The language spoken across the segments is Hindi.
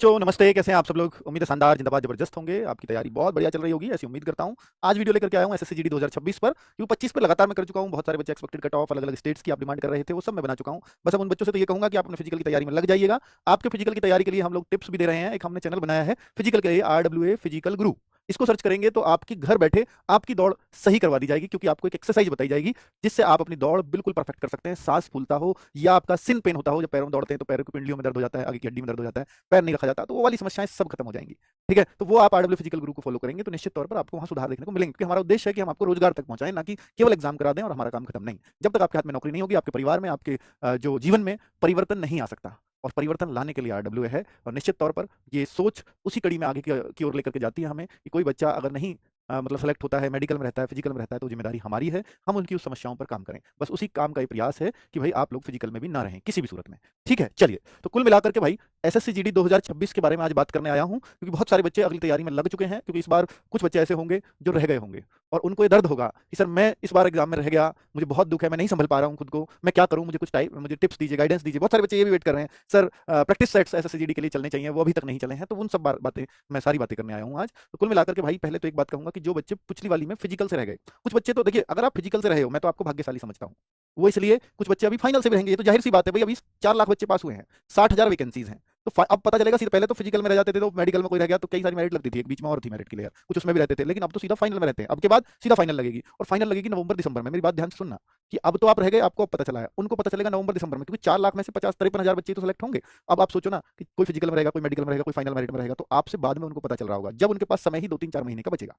बच्चों नमस्ते, कैसे हैं आप सब लोग। उम्मीद है शानदार जिंदाबाद जबरदस्त होंगे। आपकी तैयारी बहुत बढ़िया चल रही होगी, ऐसी उम्मीद करता हूं। आज वीडियो लेकर के आया हूं एसएससी जीडी 2026 पर, क्योंकि 25 पर लगातार मैं कर चुका हूं। बहुत सारे बच्चे एक्सपेक्टेड कट ऑफ अलग अलग स्टेट्स की आप डिमांड कर रहे थे, वो सब मैं बना चुका हूं। बस अब उन बच्चों से तो ये कहूंगा कि आप अपने फिजिकल की तैयारी में लग जाइएगा। आपके फिजिकल की तैयारी के लिए हम लोग टिप्स भी दे रहे हैं। एक हमने चैनल बनाया है फिजिकल के लिए, RWA फिजिकल गुरु। इसको सर्च करेंगे तो आपकी घर बैठे आपकी दौड़ सही करवा दी जाएगी, क्योंकि आपको एक एक्सरसाइज बताई जाएगी जिससे आप अपनी दौड़ बिल्कुल परफेक्ट कर सकते हैं। सांस फूलता हो या आपका सिन पेन होता हो, जब पैरों में दौड़ते हैं तो पैरों की पिंडलियों में दर्द हो जाता है, आगे की हड्डी में दर्द हो जाता है, पैर नहीं रखा जाता, तो वो वाली समस्याएं सब खत्म हो जाएंगी। ठीक है, तो वो आप RW फिजिकल गुरु को फॉलो करेंगे तो निश्चित तौर पर आपको वहां सुधार देखने को मिलेंगे, क्योंकि हमारा उद्देश्य है कि हम आपको रोजगार तक पहुंचाएं, ना कि केवल एग्जाम करा दें और हमारा काम खत्म नहीं। जब तक आपके हाथ में नौकरी नहीं होगी, आपके परिवार में, आपके जो जीवन में परिवर्तन नहीं आ सकता। और परिवर्तन लाने के लिए RWA है, और निश्चित तौर पर ये सोच उसी कड़ी में आगे की ओर लेकर के जाती है हमें, कि कोई बच्चा अगर नहीं मतलब सेलेक्ट होता है, मेडिकल में रहता है, फिजिकल में रहता है, तो जिम्मेदारी हमारी है, हम उनकी उस समस्याओं पर काम करें। बस उसी काम का ये प्रयास है कि भाई आप लोग फिजिकल में भी ना रहें किसी भी सूरत में। ठीक है, चलिए, तो कुल मिलाकर के भाई एसएससी जीडी 2026 के बारे में आज बात करने आया हूं, क्योंकि बहुत सारे बच्चे अगली तैयारी में लग चुके हैं। क्योंकि इस बार कुछ बच्चे ऐसे होंगे जो रह गए होंगे, और उनको ये दर्द होगा कि सर मैं इस बार एग्जाम में रह गया, मुझे बहुत दुख है, मैं नहीं संभल पा रहा हूं खुद को, मैं क्या करूं, मुझे कुछ टाइप मुझे टिप्स दीजिए, गाइडेंस दीजिए। बहुत सारे बच्चे ये भी वेट कर रहे हैं, sir practice sets SSC GD के लिए चलने चाहिए, वो अभी तक नहीं चले हैं। तो उन सब बातें मैं सारी बातें करने आया हूं आज। तो कुल मिलाकर के भाई पहले तो एक बात कहूंगा कि जो बच्चे पिछली वाली में फिजिकल से रह गए, कुछ बच्चे तो देखिए, अगर आप फिजिकल से रहे हो मैं तो आपको भाग्यशाली समझता हूं। वो इसलिए कुछ बच्चे अभी फाइनल से भी रहेंगे, ये तो जाहिर सी बात है भाई। अभी 4 लाख बच्चे पास हुए हैं, 60,000 वैकेंसीज हैं। तो अब पता चलेगा, सीधा पहले तो फिजिकल में रह जाते थे तो मेडिकल में कोई रह गया तो कई सारी मेरिट लगती थी, एक बीच में और थी मेरिट के लिए कुछ, उसमें भी रहते थे। लेकिन अब तो सीधा फाइनल में रहते हैं। अब के बाद सीधा फाइनल लगेगी, और फाइनल लगेगी नवंबर दिसंबर में। मेरी बात ध्यान से सुनना, कि अब तो आप रह गए, आपको अब पता चला है, उनको पता चलेगा नवंबर दिसंबर में, क्योंकि 4 लाख में से 50-53 हजार बच्चे तो सेलेक्ट होंगे। अब आप सोचो ना कि कोई फिजिकल में रहेगा, कोई मेडिकल में रहेगा, कोई फाइनल मेरिट में रहेगा, तो आपसे बाद में उनको पता चल रहा होगा, जब उनके पास समय ही 2-3-4 महीने का बचेगा।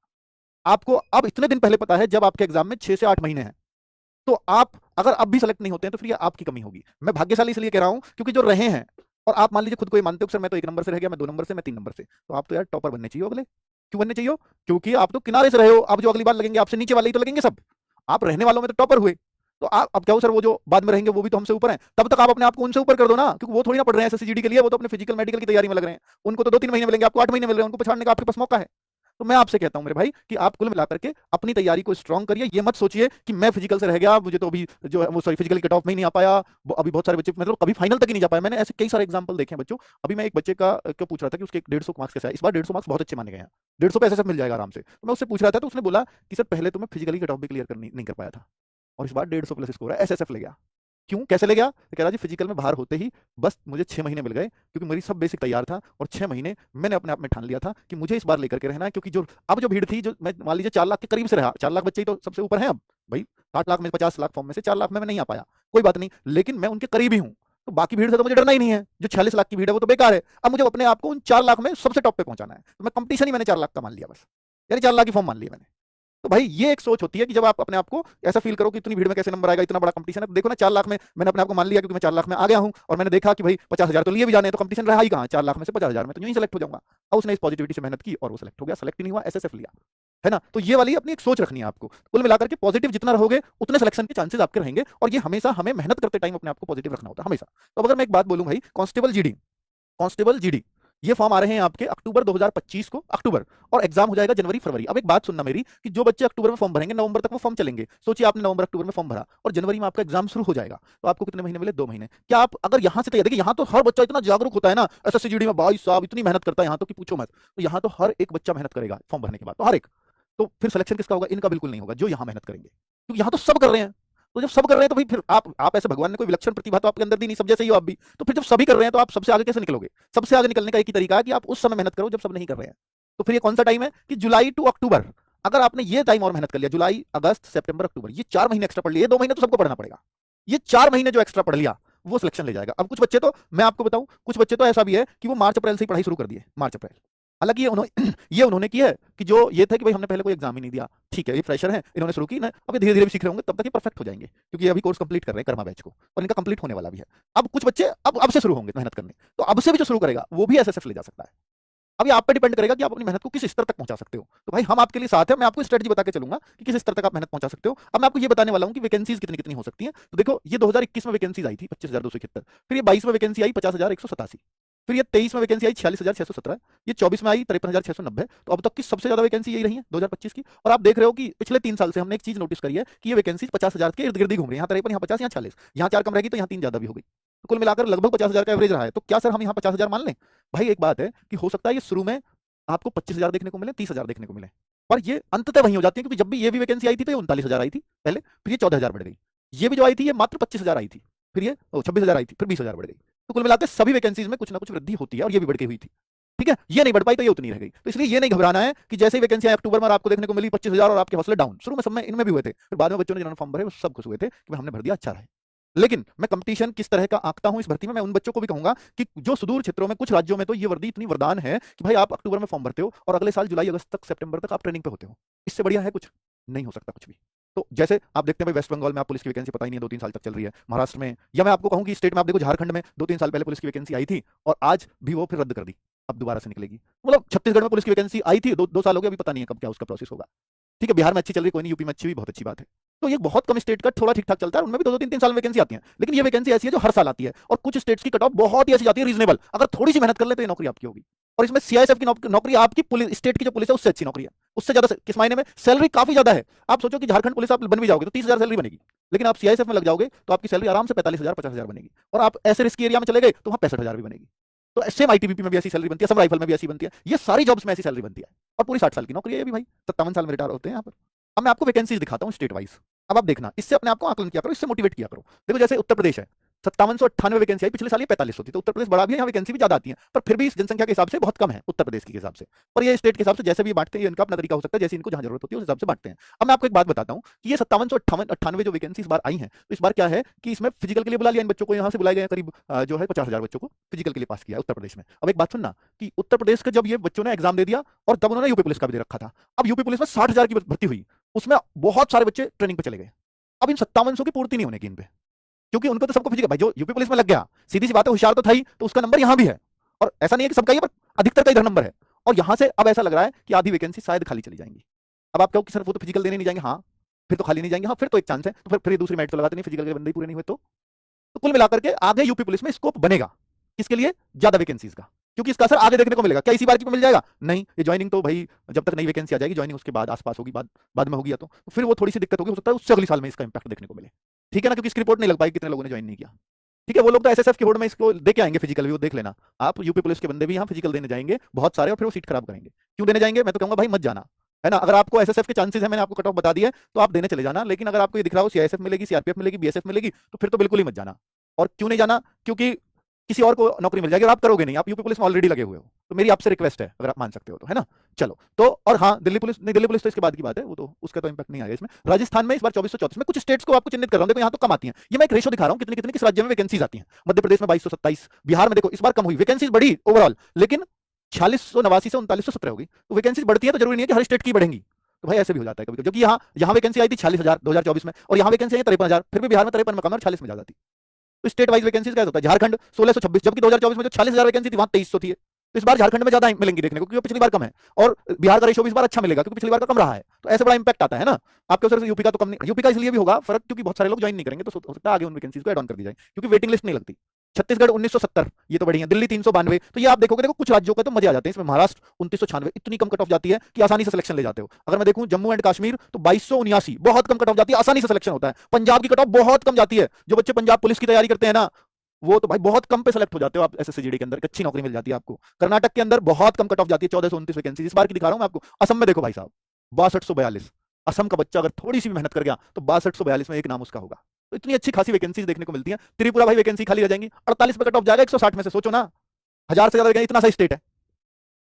आपको अब इतने दिन पहले पता है जब आपके एग्जाम में 6 से 8 महीने हैं। तो आप अगर अब भी सेलेक्ट नहीं होते हैं तो फिर ये आपकी कमी होगी। मैं भाग्यशाली इसलिए कह रहा हूं क्योंकि जो रहे हैं, और आप मान लीजिए खुद को ये मानते हो कि सर मैं तो 1 नंबर से रह गया, मैं 2 नंबर से, मैं 3 नंबर से, तो आप तो यार टॉपर बनने चाहिए अगले। क्यों बनने चाहिए? क्योंकि आप तो किनारे से रहे हो। अब जो अगली बार लगेंगे आपसे नीचे वाले ही तो लगेंगे सब। आप रहने वालों में तो टॉपर हुए। तो आप अब क्या हो सर, वो जो बाद में रहेंगे वो भी तो हमसे ऊपर हैं। तब तक आप अपने आप को उनसे ऊपर कर दो ना, क्योंकि वो थोड़ी ना पढ़ रहे हैं एसएससी जीडी के लिए, वो तो अपने फिजिकल मेडिकल की तैयारी में लग रहे हैं। उनको तो 2-3 महीने मिलेंगे, आपको 8 महीने मिल रहे हैं, उनको पछाड़ने का आपके पास मौका है। तो मैं आपसे कहता हूं मेरे भाई कि आप कुल मिलाकर के अपनी तैयारी को स्ट्रांग करिए। ये मत सोचिए कि मैं फिजिकल से रह गया, मुझे तो अभी जो है वो सॉरी फिजिकल कट ऑफ में ही नहीं आ पाया। अभी बहुत सारे बच्चे मतलब कभी फाइनल तक ही नहीं जा पाए। मैंने ऐसे कई सारे एग्जांपल देखे हैं बच्चों। अभी मैं एक बच्चे का क्यों पूछ रहा था कि उसके 150 मार्क्स कैसे आए। इस बार 150 मार्क्स बहुत अच्छे माने गए हैं, 150 पे ऐसे सब मिल जाएगा आराम से। तो मैं उससे पूछ रहा था, तो उसने बोला कि सर पहले तो मैं फिजिकली कट ऑफ भी क्लियर नहीं कर पाया था, और इस बार 150 प्लस स्कोर है, एसएसएफ ले गया। क्यों, कैसे ले गया? तो कह रहा जी फिजिकल में बाहर होते ही बस मुझे 6 महीने मिल गए, क्योंकि मेरी सब बेसिक तैयार था, और 6 महीने मैंने अपने आप में ठान लिया था कि मुझे इस बार लेकर के रहना है। क्योंकि जो अब जो भीड़ थी, जो मैं मान लीजिए 4 लाख के करीब से रहा, 4 लाख बच्चे ही तो सबसे ऊपर हैं अब भाई। 8 लाख में 50 लाख फॉर्म में से 4 लाख में मैं नहीं आ पाया, कोई बात नहीं, लेकिन मैं उनके करीब ही हूं। तो बाकी भीड़ से तो मुझे डरना ही नहीं है। जो 46 लाख की भीड़ है वो तो बेकार है। अब मुझे अपने आप को उन 4 लाख में सबसे टॉप पे पहुंचाना है। तो मैं कंपटीशन ही मैंने 4 लाख का मान लिया बस, यानी 4 लाख की फॉर्म मान लिया मैंने। तो भाई ये एक सोच होती है कि जब आप अपने आप को ऐसा फील करो कि इतनी भीड़ में कैसे नंबर आएगा, इतना बड़ा कंपटीशन है। तो देखो ना, 4 लाख में मैंने अपने आप को मान लिया, क्योंकि मैं 4 लाख में आ गया हूं, और मैंने देखा कि भाई 50,000 तो लिए भी जाने हैं, तो कंपटीशन रहा ही कहां, 4 लाख में से 50,000 में तो यूं ही सेलेक्ट हो जाऊंगा। और उसने इस पॉजिटिविटी से मेहनत की और वो सेलेक्ट हो गया, सेलेक्ट ही नहीं हुआ, एसएसएफ लिया, है ना। तो ये वाली अपनी एक सोच रखनी है आपको। कुल मिलाकर के पॉजिटिव जितना रहोगे उतने सिलेक्शन के चांसेस आपके रहेंगे, और ये हमेशा हमें मेहनत करते टाइम अपने आप को पॉजिटिव रखना होता है हमेशा। तो अगर मैं एक बात बोलूं भाई, कांस्टेबल जीडी ये फॉर्म आ रहे हैं आपके अक्टूबर 2025 को, अक्टूबर, और एग्जाम हो जाएगा जनवरी फरवरी। अब एक बात सुनना मेरी, कि जो बच्चे अक्टूबर में फॉर्म भरेंगे नवंबर तक वो फॉर्म चलेंगे। सोचिए आपने नवंबर अक्टूबर में फॉर्म भरा और जनवरी में आपका एग्जाम शुरू हो जाएगा, तो आपको कितने महीने मिले? 2 महीने। क्या आप अगर यहां से तैयार, देखिए यहां तो हर बच्चा इतना जागरूक होता है ना एसएससी जीडी में, भाई साहब इतनी मेहनत करता है यहां तो कि पूछो मत। तो यहां तो हर एक बच्चा मेहनत करेगा फॉर्म भरने के बाद, तो हर एक। तो फिर सिलेक्शन किसका होगा? इनका बिल्कुल नहीं होगा, जो यहां मेहनत करेंगे, क्योंकि यहां तो सब कर रहे हैं। तो जब सब कर रहे हैं तो भाई फिर आप ऐसे, भगवान ने कोई विलक्षण प्रतिभा तो आपके अंदर दी नहीं, सब जैसे ही हो आप भी। तो फिर जब सभी कर रहे हैं तो आप सबसे आगे कैसे निकलोगे? सबसे आगे निकलने का एक ही तरीका है कि आप उस समय मेहनत करो जब सब नहीं कर रहे हैं। तो फिर ये कौन सा टाइम है? कि जुलाई टू अक्टूबर। अगर आपने ये टाइम और मेहनत कर लिया, जुलाई अगस्त सितंबर अक्टूबर, ये 4 महीने एक्स्ट्रा पढ़ लिए, 2 महीने तो सबको पढ़ना पड़ेगा। ये 4 महीने जो एक्स्ट्रा पढ़ लिया वो सिलेक्शन ले जाएगा। अब कुछ बच्चे तो, मैं आपको बताऊं, कुछ बच्चे तो ऐसा भी है कि वो मार्च अप्रैल से ही पढ़ाई शुरू कर दिए, मार्च अप्रैल। हालांकि ये उन्होंने की है कि जो ये था कि भाई हमने पहले कोई एग्जाम ही नहीं दिया, ठीक है, ये फ्रेशर है, इन्होंने शुरू की ना, अब ये धीरे धीरे भी सीख रहे होंगे, तब तक ये परफेक्ट हो जाएंगे, क्योंकि ये अभी कोर्स कंप्लीट कर रहे हैं कर्मा बैच को, और इनका कंप्लीट होने वाला भी है। अब कुछ बच्चे अब से शुरू होंगे मेहनत करने, तो अब से भी जो शुरू करेगा वो भी एसएसएफ ले जा सकता है। अब ये आप पे डिपेंड करेगा कि आप अपनी मेहनत को किस स्तर तक पहुंचा सकते हो। तो भाई हम आपके लिए साथ हैं, मैं आपको स्ट्रेटजी बता के चलूंगा कि किस स्तर तक आप मेहनत पहुंचा सकते हो। अब मैं आपको ये बताने वाला हूं कि वैकेंसीज कितनी कितनी हो सकती हैं। तो देखो, ये 2021 में वैकेंसी आई थी 25,271, फिर ये 22 में वैकेंसी आई 50,187, फिर ये 23 में वैकेंसी आई 46,617, ये 24 में आई 53,690। तो अब तक की सबसे ज्यादा वैकेंसी यही रही है 2025 की। और आप देख रहे हो कि पिछले 3 साल से हमने एक चीज नोटिस करी है कि ये वैकेंसी 50,000 के इर्द गिर्द ही घूम रही है, यहाँ 53, यहाँ 50, यहाँ 40, यहाँ 4 कम रहेगी तो यहाँ 3 ज्यादा भी हो गई। तो कुल मिलाकर लगभग 50,000 का एवरेज रहा है। तो क्या सर हम यहाँ 50,000 मान लें? भाई एक बात है कि हो सकता है ये शुरू में आपको 25,000 देखने को मिले, 30,000 देखने को मिले, पर ये अंततः वहीं हो जाती है, क्योंकि जब भी ये भी वैकेंसी आई थी तो ये 39,000 आई थी पहले, फिर ये 14,000 बढ़ गई। ये भी जो आई थी ये मात्र 25,000 आई थी, फिर ये 26,000 आई थी, फिर 20,000 बढ़ गई। तो कुल मिलाकर सभी वैकेंसीज में कुछ ना कुछ वृद्धि होती है, और ये भी बढ़ के हुई थी। ठीक है, ये नहीं बढ़ पाई तो ये उतनी रह गई। तो इसलिए ये नहीं घबराना है कि जैसे ही वैकेंसी आई अक्टूबर में और आपको देखने को मिली 25,000 और आपके हौसले डाउन। शुरू में सब में इनमें भी हुए थे, फिर बाद में बच्चों ने जिन्होंने फॉर्म भरे वो सब खुश हुए थे कि हमने भर दिया, अच्छा रहा। लेकिन मैं कंपटीशन किस तरह का आंकता हूं इस भर्ती में, मैं उन बच्चों को भी कहूंगा कि जो सुदूर क्षेत्रों में कुछ राज्यों में तो ये वर्दी इतनी वरदान है कि भाई आप अक्टूबर में फॉर्म भरते हो और अगले साल जुलाई अगस्त तक सितंबर तक आप ट्रेनिंग पे होते हो। इससे बढ़िया है कुछ नहीं हो सकता कुछ भी। तो जैसे आप देखते हैं भाई वेस्ट बंगाल में आप पुलिस की वैकेंसी पता ही नहीं है 2-3 साल तक चल रही है, महाराष्ट्र में, या मैं आपको कहूं कि स्टेट में आप देखो झारखंड में 2-3 साल पहले पुलिस की वैकेंसी आई थी और आज भी वो फिर रद्द कर दी, अब दोबारा से निकलेगी। मतलब छत्तीसगढ़ में पुलिस की वैकेंसी आई थी, 2 साल हो गए, अभी पता नहीं है कब क्या उसका प्रोसेस होगा। ठीक है, बिहार में अच्छी चल रही, कोई नहीं, यूपी में अच्छी भी बहुत अच्छी बात है। तो ये बहुत कम स्टेट का थोड़ा ठीक ठाक चलता है, उनमें भी 2-2 3-3 साल में वैकेंसी आती है, लेकिन ये वैकेंसी ऐसी है जो हर साल आती है, और कुछ स्टेट्स की कट ऑफ बहुत ही ऐसी जाती है रीजनेबल, अगर थोड़ी सी मेहनत कर ले तो ये नौकरी आपकी होगी। और इसमें सीआईएसएफ की नौकरी आपकी पुलिस स्टेट की जो पुलिस है उससे अच्छी नौकरी है, उससे ज्यादा किस मायने में, सैलरी काफी ज्यादा है। आप सोचो कि झारखंड पुलिस आप बन भी जाओगे तो 30,000 सैलरी बनेगी, लेकिन आप सीआईएसएफ में लग जाओगे तो आपकी सैलरी आराम से 45,000 50,000 बनेगी, और आप ऐसे रिस्की एरिया में चले गए तो वहां 65,000 भी बनेगी। तो सेम आईटीबीपी में भी ऐसी सैलरी बनती है, सब राइफल में भी ऐसी बनती है, ये सारी जॉब्स में ऐसी सैलरी बनती है, और पूरी 60 साल की नौकरी है ये भी भाई, 57 साल में रिटायर होते हैं यहाँ पर। अब मैं आपको वैकेंसीज दिखाता हूँ स्टेट वाइज, अब आप देखना, इससे अपने आपको आकलन किया करो, इससे मोटिवेट किया करो। देखो जैसे उत्तर प्रदेश है, 5798 वैकेंसी आई, पिछले साल ये 4500 थी, तो उत्तर प्रदेश बड़ा भी है, यहाँ वैकेंसी भी ज्यादा आती है, पर फिर भी इस जनसंख्या के हिसाब से बहुत कम है उत्तर प्रदेश के हिसाब से। पर ये स्टेट के हिसाब से जैसे भी बांटते हैं, इनका अपना तरीका हो सकता है, जैसे इनको जहां जरूरत होती है उस हिसाब से बांटते हैं। अब मैं आपको एक बात बताता हूँ कि ये 5798 जो वैकेंसी इस बार आई है, तो इस बार क्या है कि इसमें फिजिकल के लिए बुला लिया इन बच्चों को, यहाँ से बुलाए गए करीब जो है 50,000 बच्चों को फिजिकल के लिए पास किया उत्तर प्रदेश में। अब एक बात सुनना कि उत्तर प्रदेश का जब ये बच्चों ने एग्जाम दे दिया और तब उन्होंने यूपी पुलिस का भी दे रखा था, अब यूपी पुलिस में 60,000 की भर्ती हुई, उसमें बहुत सारे बच्चे ट्रेनिंग पे चले गए। अब इन 5700 की पूर्ति नहीं होने की इन पे, क्योंकि उनको तो सबको फिजिकल, भाई जो यूपी पुलिस में लग गया सीधी सी बात है, होशियार तो था ही, तो उसका नंबर यहां भी है, और ऐसा नहीं है कि सबका ही, पर अधिकतर का इधर नंबर है। और यहां से अब ऐसा लग रहा है कि आधी वैकेंसी शायद खाली चली जाएंगी। अब आप कहो कि सर वो तो फिजिकल देने नहीं जाएंगे, हाँ फिर तो खाली नहीं जाएंगे, हाँ फिर तो एक चांस है, तो फिर ये दूसरी मेरिट तो लगाते नहीं, फिजिकल के बंदे ही पूरे नहीं हुए तो कुल मिलाकर के आगे यूपी पुलिस में स्कोप बनेगा, किसके लिए, ज्यादा वैकेंसीज का, क्योंकि इसका असर आगे देखने को मिलेगा। क्या इसी बार की मिल जाएगा? नहीं, ये ज्वाइनिंग तो भाई जब तक नई वैकेंसी आ जाएगी, ज्वाइनिंग उसके बाद आसपास होगी, बाद में होगी, या तो फिर वो थोड़ी सी दिक्कत होगी, हो सकता है उससे अगले साल में इसका इंपैक्ट देखने को मिले। ठीक है ना, क्योंकि इसकी रिपोर्ट नहीं लग पाई कितने लोगों ने ज्वाइन नहीं किया। ठीक है, वो लोग तो एसएसएफ की होड़ में इसको दे के आएंगे फिजिकल भी, वो देख लेना आप, यूपी पुलिस के बंदे भी यहाँ फिजिकल देने जाएंगे बहुत सारे, और फिर वो सीट खराब करेंगे। क्यों देने जाएंगे? मैं तो कहूंगा भाई मत जाना, है ना। अगर आपको एसएसएफ के चांसेस है, मैंने आपको कट ऑफ बता दिया है, तो आप देने चले जाना, लेकिन अगर आपको ये दिख रहा हो सीआईएसएफ मिलेगी, सीआरपीएफ मिलेगी, बीएसएफ मिलेगी, तो फिर तो बिल्कुल ही मत जाना। और क्यों नहीं जाना? क्योंकि किसी और को नौकरी मिल जाएगी और आप करोगे नहीं, आप यूपी पुलिस में ऑलरेडी लगे हुए हो। तो मेरी आपसे रिक्वेस्ट है, अगर आप मान सकते हो तो, है ना। चलो तो, और हाँ दिल्ली पुलिस नहीं, दिल्ली पुलिस तो इसके बाद की बात है, वो तो उसका तो इंपैक्ट नहीं आएगा इसमें। राजस्थान में इस बार 2434 में कुछ स्टेट्स को आपको चिन्हित कर रहा हूं, देखो यहाँ तो कम आती है, ये मैं एक रेशो दिखा रहा हूँ कितनी कितनी किस राज्य में वैकेंसीज आती है। मध्य प्रदेश में 2227, बिहार में देखो इस बार कम हुई, वैकेंसीज बढ़ी ओवरऑल, लेकिन 4689 से 3917 होगी। तो वैकेंसीज बढ़ती है तो जरूरी नहीं है कि हर स्टेट की बढ़ेंगी, तो भाई ऐसे भी हो जाता है कभी, क्योंकि यहाँ वैकेंसी आई थी 40,000 2024 में, और यहाँ वैकेंसी आई 53,000, फिर भी बिहार में 53 में कम और 40 में ज्यादा थी। तो स्टेट वाइज वैकेंसीज क्या होता है, झारखंड 1626, जबकि 2024 में जो 40,000 वैकेंसी थी वहां 2300 थी। तो इस बार झारखंड में ज्यादा मिलेंगी देखने को, क्योंकि पिछली बार कम है, और बिहार का रेशो भी इस बार अच्छा मिलेगा क्योंकि पिछली बार का कम रहा है। तो ऐसे बड़ा इंपैक्ट आता है ना आपके उससे। यूपी का तो कम नहीं, यूपी का इसलिए भी होगा फर्क क्योंकि बहुत सारे लोग ज्वाइन नहीं करेंगे, तो हो सकता है आगे उन वैकेंसीज को ऐड ऑन कर दी जाए, क्योंकि वेटिंग लिस्ट नहीं लगती। छत्तीसगढ़ 1970, ये तो बढ़िया, दिल्ली 392, तो ये आप देखोगे, देखो कुछ राज्यों का तो मजे आ जाते हैं इसमें। महाराष्ट्र 2996, इतनी कम कट ऑफ जाती है कि आसानी से सिलेक्शन ले जाते हो। अगर मैं देखूं जम्मू एंड कश्मीर तो 2279, बहुत कम कट ऑफ जाती है, आसानी से सिलेक्शन होता है। पंजाब की कट ऑफ बहुत कम जाती है, जो बच्चे पंजाब पुलिस की तैयारी करते हैं ना, वो तो भाई बहुत कम पे सेलेक्ट हो जाते हो आप एसएससीजीडी के अंदर, अच्छी नौकरी मिल जाती है आपको। कर्नाटक के अंदर बहुत कम कट ऑफ जाती है, 1429 वैकेंसी इस बार की दिखा रहा हूं मैं आपको। असम में देखो भाई साहब 6242, असम का बच्चा अगर थोड़ी सी भी मेहनत कर गया तो 6242 में एक नाम उसका होगा। तो इतनी अच्छी खासी वैकेंसीज देखने को मिलती है। त्रिपुरा भाई वैकेंसी खाली रह जाएंगी, 48 पे कट ऑफ जाएगा 160 में से, सोचो ना, 1000 से ज्यादा, इतना सा स्टेट है।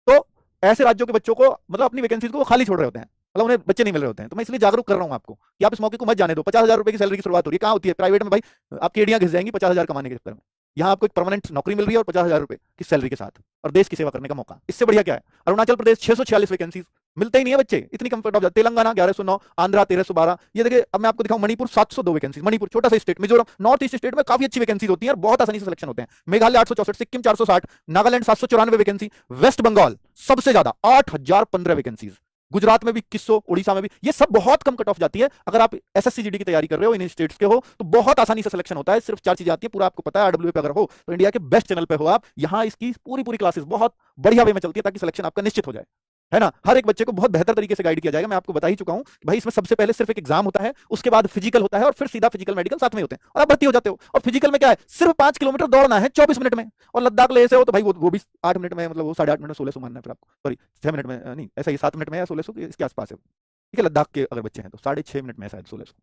तो ऐसे राज्यों के बच्चों को मतलब अपनी वैकेंसीज को खाली छोड़ रहे होते हैं, मतलब उन्हें बच्चे नहीं मिल रहे होते हैं। तो मैं इसलिए जागरूक कर रहा हूं आपको कि आप इस मौके को मत जाने दो। 50,000 रुपए की सैलरी की शुरुआत हो रही है, कहां होती है? प्राइवेट में भाई आपकी एडियां घिस जाएंगी 50,000 कमाने के चक्कर में। यहाँ आपको एक परमानेंट नौकरी मिल रही है और 50,000 रुपए की सैलरी के साथ, और देश की सेवा करने का मौका, इससे बढ़िया क्या है? अरुणाचल प्रदेश 646 वैकेंसीज, मिलते ही नहीं है बच्चे, इतनी कम कट ऑफ जाती है। तेलंगाना 1109, आंध्रा 1312, ये देखिए। अब मैं आपको दिखाऊं मणिपुर 702 वैकेंसी, मणिपुर छोटा सा state, Mizoram, north east state में काफी अच्छी वैकेंसीज होती है और बहुत आसानी से सिलेक्शन होते हैं। मेघालय 864, सिक्किम 460, नागालैंड 794 वैकेंसी, वेस्ट बंगाल सबसे ज्यादा 8015 वैकेंसीज, गुजरात में भी 2100, उड़ीसा में भी, ये सब बहुत कम कट ऑफ जाती है। अगर आप एसएससीजीडी की तैयारी कर रहे हो, इन स्टेट्स के हो, तो बहुत आसानी से सिलेक्शन होता है। सिर्फ 4 चीजें आती है, पूरा आपको पता है। आरडब्ल्यूए पे अगर हो तो इंडिया के बेस्ट चैनल पे हो आप, यहाँ इसकी पूरी क्लासेस बहुत बढ़िया वे में चलती है ताकि सिलेक्शन आपका निश्चित हो जाए। है ना। हर एक बच्चे को बहुत बेहतर तरीके से गाइड किया जाएगा। मैं आपको बता ही चुका हूं भाई, इसमें सबसे पहले सिर्फ एक एग्जाम होता है, उसके बाद फिजिकल होता है और फिर सीधा फिजिकल मेडिकल साथ में होते हैं और आप भर्ती हो जाते हो। और फिजिकल में क्या है, सिर्फ 5 किलोमीटर दौड़ना है 24 मिनट में। और लद्दाख ले से हो तो भाई वो भी 8 मिनट में, मतलब वो 8.5 मिनट में 1600 मानना है फिर आपको, सॉरी 6 मिनट में नहीं, ऐसा ही 7 मिनट में या 1600 इसके आसपास है। ठीक है, लद्दाख के अगर बच्चे हैं तो 6.5 मिनट में शायद 1600।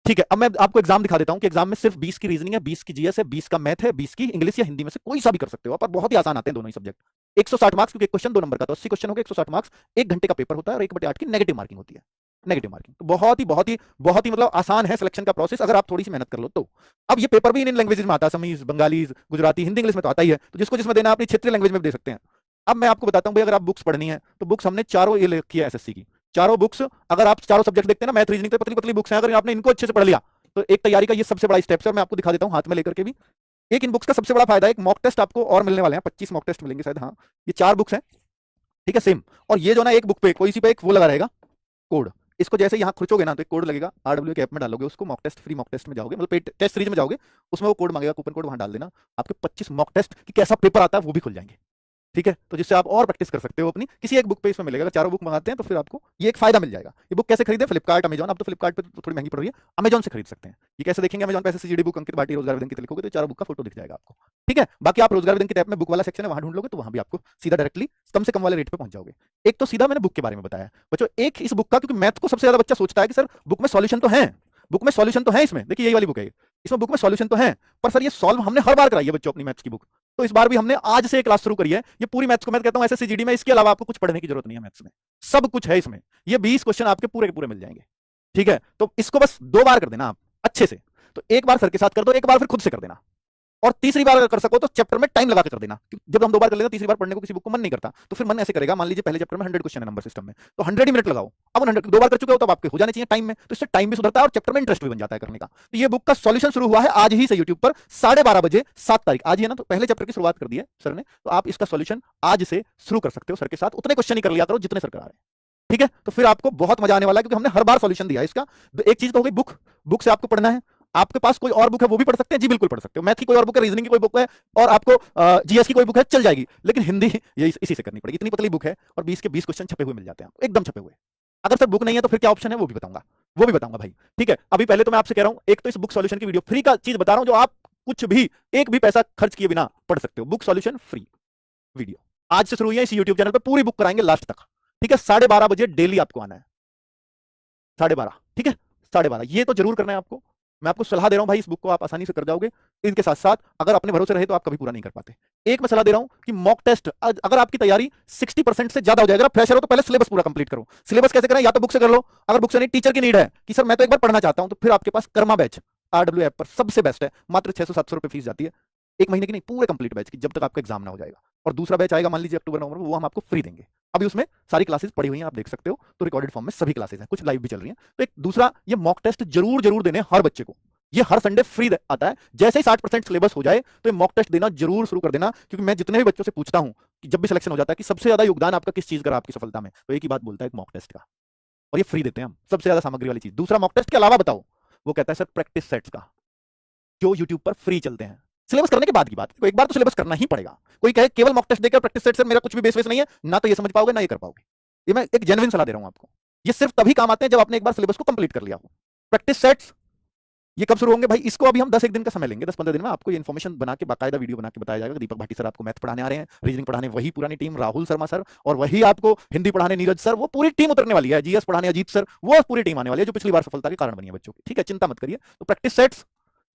ठीक है, अब मैं आपको एग्जाम दिखा देता हूं कि एग्जाम में सिर्फ 20 की रीजनिंग है, 20 की जीएस है, 20 का मैथ है, 20 की इंग्लिश या हिंदी में से कोई सा भी कर सकते हो आप, और बहुत ही आसान आते हैं दोनों ही सब्जेक्ट। 160 मार्क्स, क्योंकि एक क्वेश्चन 2 नंबर का, तो 80 क्वेश्चन हो गए, 160 मार्क्स। 1 घंटे का पेपर होता है और 1/8 की नेगेटिव मार्किंग होती है। नेगेटिव मार्किंग तो बहुत ही मतलब आसान है सिलेक्शन का प्रोसेस, अगर आप थोड़ी सी मेहनत कर लो तो। अब ये पेपर भी इन लैंग्वेजेस में आता है, असमीज, बंगाली, गुजराती, हिंदी, इंग्लिश में तो आता ही है, तो जिसको जिसमें देना है अपनी क्षेत्रीय लैंग्वेज में भी दे सकते हैं। अब मैं आपको बताता हूं भाई, अगर आप बुक्स पढ़नी है तो बुक्स हमने चारों ये लिखी है एसएससी की, चारों बुक्स। अगर आप चारों सब्जेक्ट देखते हैं ना, मैथ रीजनिंग, तो पतली पतली बुक्स हैं, अगर आपने इनको अच्छे से पढ़ लिया तो एक तैयारी का ये सबसे बड़ा स्टेप है। और मैं आपको दिखा देता हूं हाथ में लेकर के भी। एक इन बुक्स का सबसे बड़ा फायदा है, एक मॉक टेस्ट आपको और मिलने वाले हैं, 25 मॉक टेस्ट मिलेंगे शायद। हाँ, ये 4 बुक्स हैं, ठीक है, सेम। और ये जो ना, एक बुक पे कोई सी पे एक वो लगा रहेगा कोड, इसको जैसे यहाँ खुरचोगे ना तो एक कोड लगेगा, आरडब्ल्यू के ऐप में डालोगे उसको, mock test, free mock test में जाओगे, मतलब पेड टेस्ट सीरीज में जाओगे, उसमें वो कोड मांगेगा, कूपन कोड वहां डाल देना, आपके 25 मॉक टेस्ट की कैसा पेपर आता है वो भी खुल जाएंगे। ठीक है, तो जिससे आप और प्रैक्टिस कर सकते हो अपनी, किसी एक बुक पे इसमें मिलेगा। अगर चारों बुक मंगाते हैं तो फिर आपको ये एक फायदा मिल जाएगा। ये बुक कैसे खरीदे, फ्लिपकार्ट, अमेजॉन, अब तो फ्लिपकार्ट पे तो थोड़ी महंगी पड़ रही है, अमेजॉन से खरीद सकते हैं। ये कैसे देखेंगे, अमेजॉन पे एसएससीजीडी बुक अंकित भाटी रोजगार विदन की लिखोगे तो चारों बुक का फोटो दिख जाएगा आपको। ठीक है, बाकी आप रोजगार विदन की ऐप में बुक वाला सेक्शन है, वहां ढूंढ लोगे तो वहां भी आपको सीधा डायरेक्टली कम से कम वाले रेट पे पहुंच जाओगे। एक तो सीधा मैंने बुक के बारे में बताया बच्चों, एक इस बुक का, क्योंकि मैथ को सबसे ज्यादा बच्चा सोचता है कि सर बुक में सॉल्यूशन तो है, बुक में सॉल्यूशन तो है इसमें, देखिए यही वाली बुक है, इसमें बुक में सॉल्यूशन तो है, पर सर ये सॉल्व हमने हर बार कराई है बच्चों अपनी मैथ्स की बुक, तो इस बार भी हमने आज से क्लास शुरू करी है। ये पूरी मैथ्स को मैं कहता हूं एसएससीजीडी में, इसके अलावा आपको कुछ पढ़ने की जरूरत नहीं है मैथ्स में, सब कुछ है इसमें। ये 20 क्वेश्चन आपके पूरे के पूरे मिल जाएंगे। ठीक है, तो इसको बस 2 बार कर देना आप अच्छे से, तो एक बार सर के साथ कर दो, एक बार फिर खुद से कर देना, और तीसरी बार अगर कर सको तो चैप्टर में टाइम लगा के कर देना। जब हम 2 बार कर लेते हैं, तीसरी बार पढ़ने को किसी बुक को मन नहीं करता, तो फिर मन ऐसे करेगा, मान लीजिए पहले चैप्टर में 100 क्वेश्चन है नंबर सिस्टम में, तो 100 ही मिनट लगाओ। अब 100 2 बार कर चुके हो तो आपके हो जाने चाहिए टाइम में, तो इससे टाइम भी सुधरता है और चैप्टर में इंटरेस्ट भी बन जाता है करने का। तो ये बुक का सॉल्यूशन शुरू हुआ है आज ही से यूट्यूब पर 12:30 बजे, 7 तारीख आज ही है ना, तो पहले चैप्टर की शुरुआत कर दी है सर ने, तो आप इसका सॉल्यूशन आज से शुरू कर सकते हो सर के साथ। उतने क्वेश्चन ही कर लिया करो जितने सर करा रहे हैं। ठीक है, तो फिर आपको बहुत मजा आने वाला है, क्योंकि हमने हर बार सॉल्यूशन दिया है इसका। एक चीज तो हो गई बुक, बुक से आपको पढ़ना है। आपके पास कोई और बुक है वो भी पढ़ सकते हैं जी, बिल्कुल पढ़ सकते हो। मैथ की कोई और बुक है, रीजनिंग की कोई बुक है, और आपको जीएस की कोई बुक है, चल जाएगी, लेकिन हिंदी ये इसी से करनी पड़ेगी। इतनी पतली बुक है और 20 के 20 क्वेश्चन छपे हुए मिल जाते हैं, एकदम छपे हुए। अगर सर बुक नहीं है तो फिर क्या ऑप्शन है वो भी बताऊंगा, वो भी बताऊंगा भाई। ठीक है, अभी पहले तो मैं आपसे कह रहा हूं, एक तो इस बुक सॉल्यूशन की वीडियो फ्री का चीज बता रहा हूं, जो आप कुछ भी एक भी पैसा खर्च किए बिना पढ़ सकते हो। बुक सॉल्यूशन फ्री वीडियो आज से शुरू हुई है इस यूट्यूब चैनल पर, पूरी बुक कराएंगे लास्ट तक। ठीक है, 12:30 बजे डेली आपको आना है, 12:30। ठीक है, 12:30 ये तो जरूर करना है आपको। मैं आपको सलाह दे रहा हूं भाई, इस बुक को आप आसानी से कर जाओगे। इनके साथ साथ अगर अपने भरोसे रहे तो आप कभी पूरा नहीं कर पाते। एक मैं सलाह दे रहा हूं कि मॉक टेस्ट, अगर आपकी तैयारी 60% से ज्यादा हो जाएगा, फ्रेशर हो तो पहले सिलेबस पूरा कंप्लीट करो। सिलेबस कैसे करें, या तो बुक से कर लो, अगर बुक से नहीं, टीचर की नीड है कि सर मैं तो एक बार पढ़ना चाहता हूं, तो फिर आपके पास कर्मा बैच आरडब्ल्यू ऐप पर सबसे बेस्ट है, मात्र 600-700 रुपए फीस जाती है, 1 महीने की नहीं, पूरे कंप्लीट बैच की, जब तक आपका एग्जाम ना हो जाएगा। और दूसरा बैच आएगा मान लीजिए अक्टूबर नवंबर में, वो हम आपको फ्री देंगे। अभी उसमें सारी क्लासेस पड़ी हुई हैं, आप देख सकते हो, तो रिकॉर्डेड फॉर्म में सभी क्लासेस हैं, कुछ लाइव भी चल रही हैं। तो एक दूसरा, ये मॉक टेस्ट जरूर जरूर देने हर बच्चे को, ये हर संडे फ्री आता है। जैसे ही 60% सिलेबस हो जाए तो ये मॉक टेस्ट देना जरूर शुरू कर देना, क्योंकि मैं जितने भी बच्चों से पूछता हूं कि जब भी सिलेक्शन हो जाता है कि सबसे ज्यादा योगदान आपका किस चीज का आपकी सफलता में, तो एक ही बात बोलता है, एक मॉक टेस्ट का। और ये फ्री देते हैं हम, सबसे ज्यादा सामग्री वाली चीज। दूसरा, मॉक टेस्ट के अलावा बताओ, वो कहता है सर प्रैक्टिस सेट्स का, जो यूट्यूब पर फ्री चलते हैं। सिलेबस करने के बाद की बात, तो एक बार तो सिलेबस करना ही पड़ेगा। कोई कहे केवल मॉक टेस्ट देकर प्रैक्टिस सेट से मेरा कुछ भी बेस नहीं है, ना तो ये समझ पाओगे ना ये कर पाओगे। ये मैं एक जेन्युइन सलाह दे रहा हूं आपको। ये सिर्फ तभी काम आते हैं जब आपने एक बार सिलेबस को कंप्लीट कर लिया हो। प्रैक्टिस सेट्स ये कब शुरू होंगे भाई, इसको अभी हम 10-1 दिन का समय लेंगे, 10-15 दिन में आपको ये इन्फॉर्मेशन बना के, बाकायदा वीडियो बना के बताया जाएगा। दीपक भाटी सर आपको मैथ पढ़ाने आ रहे हैं, रीजनिंग पढ़ाने वही पुरानी टीम, राहुल शर्मा सर, और वही आपको हिंदी पढ़ाने नीरज सर, वो पूरी टीम उतरने वाली है। जीएस पढ़ाने अजीत सर, वो पूरी टीम आने वाली है, जो पिछली बार सफलता के कारण बनी है बच्चों की। ठीक है, चिंता मत करिए। तो प्रैक्टिस सेट्स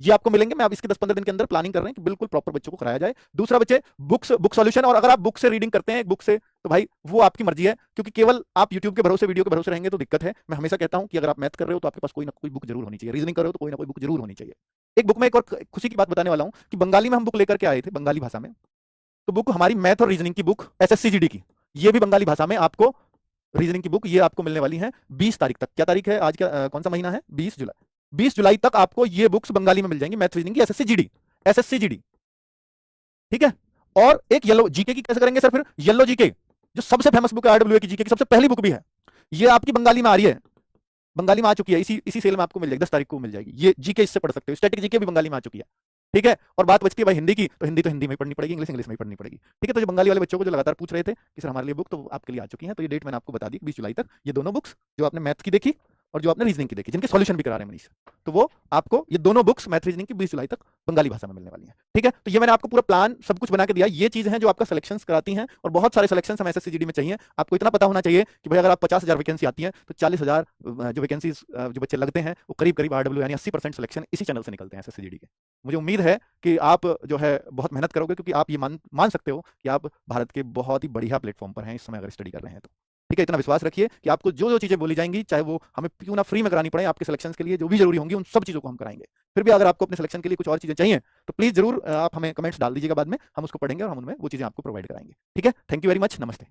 ये आपको मिलेंगे। मैं अब इसके 10-15 दिन के अंदर प्लानिंग कर रहे हैं कि बिल्कुल प्रॉपर बच्चों को कराया जाए। दूसरा बच्चे बुक सॉल्यूशन, और अगर आप बुक से रीडिंग करते हैं एक बुक से, तो भाई वो आपकी मर्जी है, क्योंकि केवल आप यूट्यूब के भरोसे, वीडियो के भरोसे रहेंगे तो दिक्कत है। मैं हमेशा कहता हूं कि अगर आप मैथ कर रहे हो तो आपके पास कोई ना कोई बुक जरूर होनी चाहिए, रीजनिंग कर रहे हो तो कोई ना कोई बुक जरूर होनी चाहिए। एक बुक में एक और खुशी की बात बताने वाला हूं कि बंगाली में हम बुक लेकर के आए थे, बंगाली भाषा में। तो बुक हमारी मैथ और रीजनिंग की बुक एसएससीजीडी की, ये भी बंगाली भाषा में आपको, रीजनिंग की बुक ये आपको मिलने वाली है 20 तारीख तक। क्या तारीख है आज का, कौन सा महीना है, 20 जुलाई। 20 जुलाई तक आपको ये बुक्स बंगाली में मिल जाएंगी, मैथ रीजनिंग की एसएससीजीडी। ठीक है, और एक येलो जीके की कैसे करेंगे सर, फिर येलो जीके जो सबसे फेमस बुक है आरडब्ल्यूए की, जीके की सबसे पहली बुक भी है, ये आपकी बंगाली में आ रही है, बंगाली में आ चुकी है, इसी सेल में आपको मिल जाएगी, 10 तारीख को मिल जाएगी। ये जीके इससे पढ़ सकते हो, स्टैटिक जीके भी बंगाली में आ चुकी है। ठीक है। और बात बचती है भाई हिंदी की, तो हिंदी में ही पढ़नी पड़ेगी, इंग्लिश में ही पढ़नी पड़ेगी। ठीक है। तो जो बंगाली वाले बच्चों को जो लगातार पूछ रहे थे कि सर हमारे लिए बुक, तो आपके लिए आ चुकी हैं। तो ये डेट मैंने आपको बता दी 20 जुलाई तक, ये दोनों बुक्स जो आपने मैथ की देखी और जो आपने रीजनिंग की देखी, जिनके सॉल्यूशन भी करा रहे हैं मनीष, तो वो आपको ये दोनों बुक्स मैथ रीजनिंग की 20 जुलाई तक बंगाली भाषा में मिलने वाली हैं। ठीक है। तो ये मैंने आपको पूरा प्लान सब कुछ बना के दिया। ये चीजें हैं जो आपका सिलेक्शंस कराती हैं, और बहुत सारे सिलेक्शंस हम एसएससीजीडी में चाहिए। आपको इतना पता होना चाहिए कि भाई अगर आप 50,000 वैकेंसी आती है तो 40,000 जो वैकेंसीज जो बच्चे लगते हैं वो करीब करीब आरडब्ल्यू यानी 80% सिलेक्शन इसी चैनल से निकलते हैं एसएससीजीडी के। मुझे उम्मीद है कि आप जो है बहुत मेहनत करोगे, क्योंकि आप ये मान सकते हो कि आप भारत के बहुत ही बढ़िया प्लेटफॉर्म पर हैं इस समय अगर स्टडी कर रहे हैं तो। ठीक है। इतना विश्वास रखिए कि आपको जो जो चीजें बोली जाएंगी, चाहे वो हमें क्यों ना फ्री में करानी पड़े, आपके सिलेक्शन के लिए जो भी जरूरी होंगी उन सब चीजों को हम कराएंगे। फिर भी अगर आपको अपने सिलेक्शन के लिए कुछ और चीजें चाहिए तो प्लीज जरूर आप हमें कमेंट्स डाल दीजिएगा, बाद में हम उसको पढ़ेंगे और हम उनमें वो चीजें आपको प्रोवाइड कराएंगे। ठीक है। Thank you very much. नमस्ते।